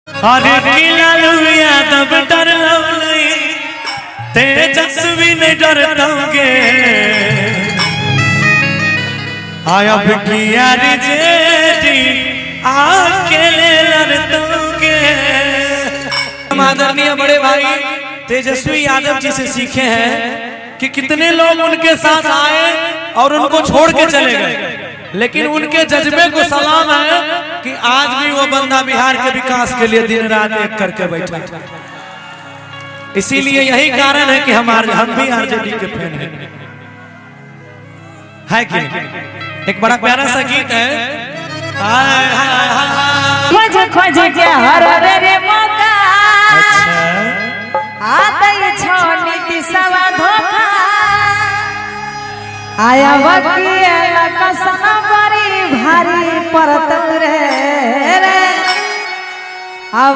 अरे लालू यादव डर नहीं तेजस्वी नहीं डरतोगे अब की यार जेठी अकेले लड़तोगे। आदरणीय बड़े भाई तेजस्वी यादव जी से सीखे हैं कि कितने लोग उनके साथ आए और उनको छोड़ के चले गए, लेकिन उनके जज्बे को सलाम है कि आज भी वो बंदा बिहार के विकास के लिए दिन रात एक करके बैठा। इसीलिए यही कारण है कि हम भी आरजेडी के फैन है कि एक बड़ा प्यारा सा गीत है। खोज खोज के हर रे मौका आते छोड़ी दिशवा धोखा आया वकील कसम बड़ी भारी परत रे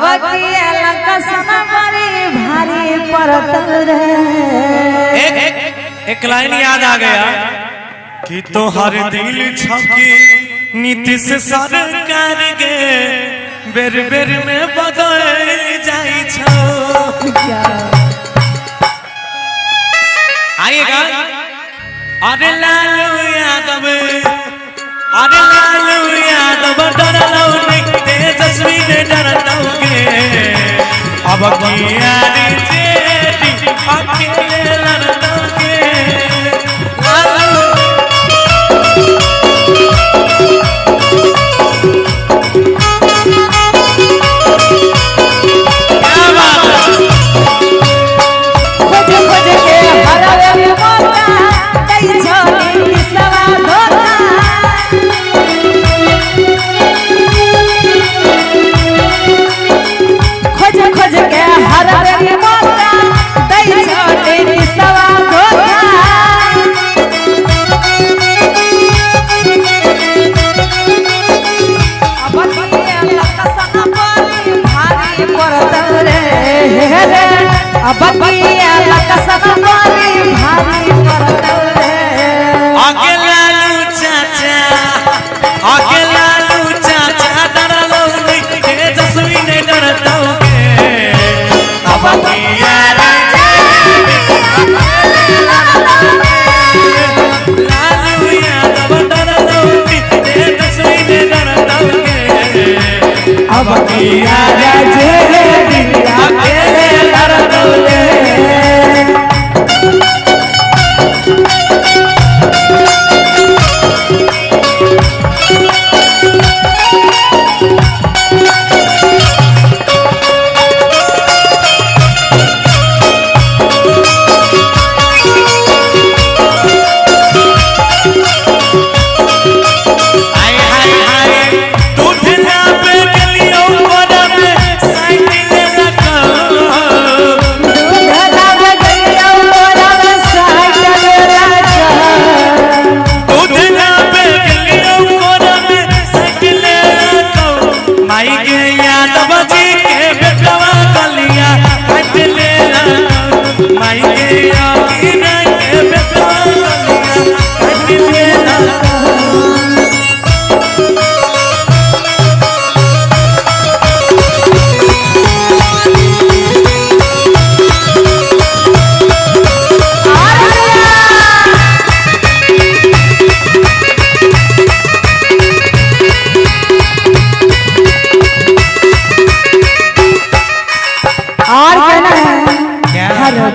वकील कसम बड़ी भारी परत रे। एक लाइन याद आ गया कि तो हर दिल छकी नीतीश सरकार गे बेर बेर में बदल जाई छो। आइएगा। अरे लालू यादव डरलो नहीं तेजस्वी ने डरतोगे अब की यारी जेठी अकेले लड़तोगे।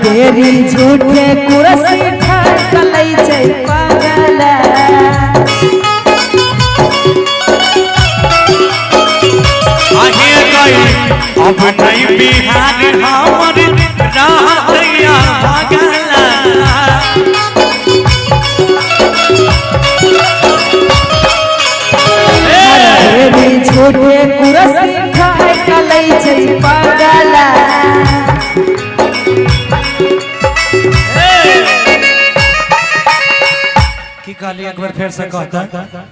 तेरी झूठे कुर्सी ठाकलै छै पागल आगे गई अब नहीं बिहार हमर रहतैया पागल। तेरी झूठे कुर्सी ठाकलै छै पागल एक बार फिर से कहता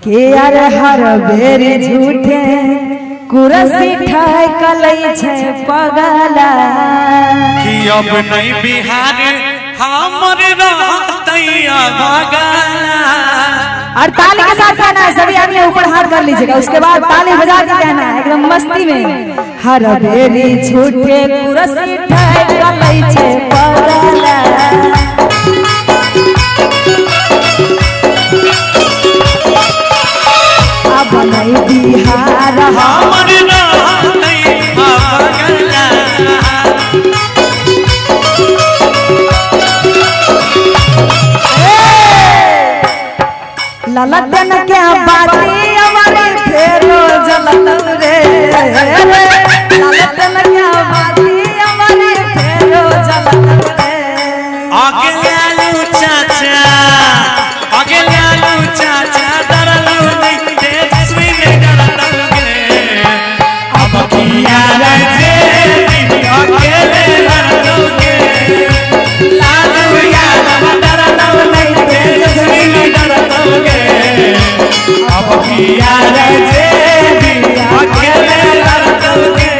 कि यार हर बेरी झूठे कुर्सी ठाकलै छै पगला कि अब नहीं बिहार हमर रहतैया पागल। और ताली के साथ गाना है, सभी आदमी ऊपर हाथ कर लीजिएगा, उसके बाद ताली बजा के गाना है एकदम मस्ती में। हर बेरी झूठे कुरसी ठाय गलै छे परला अब नहीं बिहार हमर रहतै अगला ललटन के बाती हमारे फेरो जलत रे ललटन के बाती हमारे फेरो जलत रे आगे लालू चाचा डरलू नहीं तेजस्वी नहीं डरलूगे अब किया रे अकेले लड़ोगे लालू यादव डरलू नहीं तेजस्वी नहीं डरलूगे अब किया रे अकेले लड़ोगे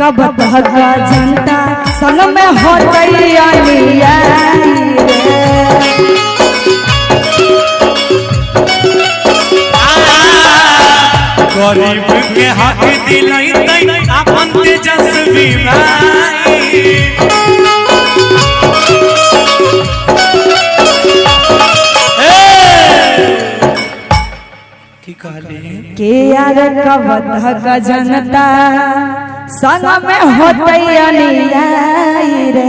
कब तक जनता संग में होतई अनिया गरीब के हक दिलैतै अपन तेजस्वी भाई की कहली के यार कब तक जनता संग में होतई अनिया रे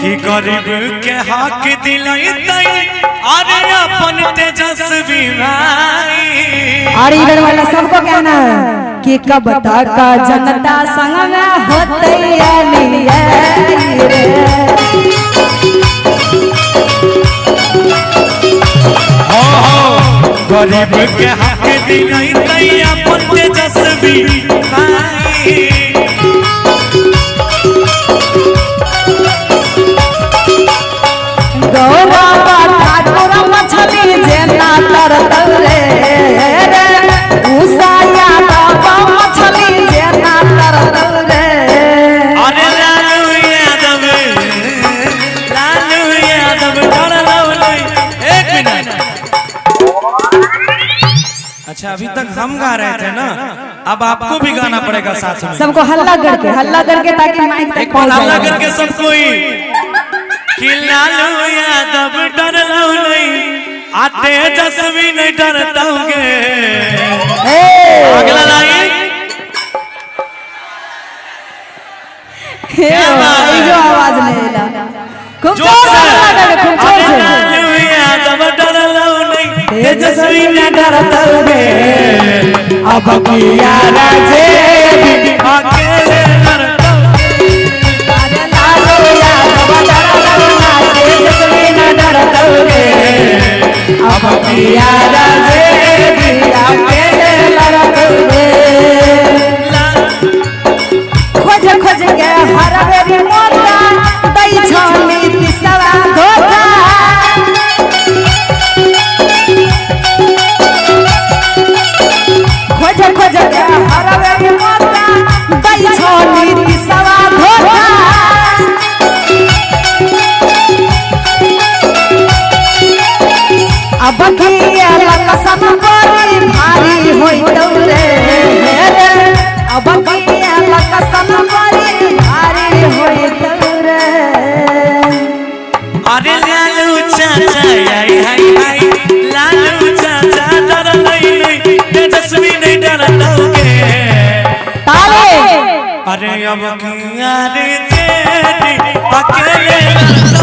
कि गरीब के हक दिलैतै अरे अपन तेजस्वी भाई और इधर वाला सबको कहना कि कब तक जनता संग में होतई अनिया रे गरीब के हक दिलैतै अपन तेजस्वी भाई गौरवा ठाकुर मछली जेना तरतौ रे उषा यादव मछली जेना तरतौ रे अरे लालू यादव डरलू नहीं एक मिनट अच्छा अभी तक हम गा रहे थे ना अब आपको भी गाना पड़ेगा साथ में सबको हल्ला करके ताकि माइक तक पहुंच हल्ला जाए करके सब कोई कि लालू यादव डरलू नहीं आते तेजस्वी नहीं डरतोगे अगला लाइन जो आवाज नहीं ला खूब जोर से खूब जोर से लालू यादव डरलू नहीं तेजस्वी नहीं डरतोगे अब किया राजे अकेले लड़तोगे अरे लालू यादव डरलू ना तेजस्वी न डरतौगे अब किया राजे अकेले लड़तौगे खोज खोज के हर बेरी मोटा दै छनी तिसवा धोखा खोज खोज के हर बेरी मोटा दै छनी तिसवा धोखा अब किया कसम बड़ी भारी होइतौ रे अब किया कसम बड़ी भारी होइतौ रे अरे लालू चाचा आई अब किया रे तेरी अकेले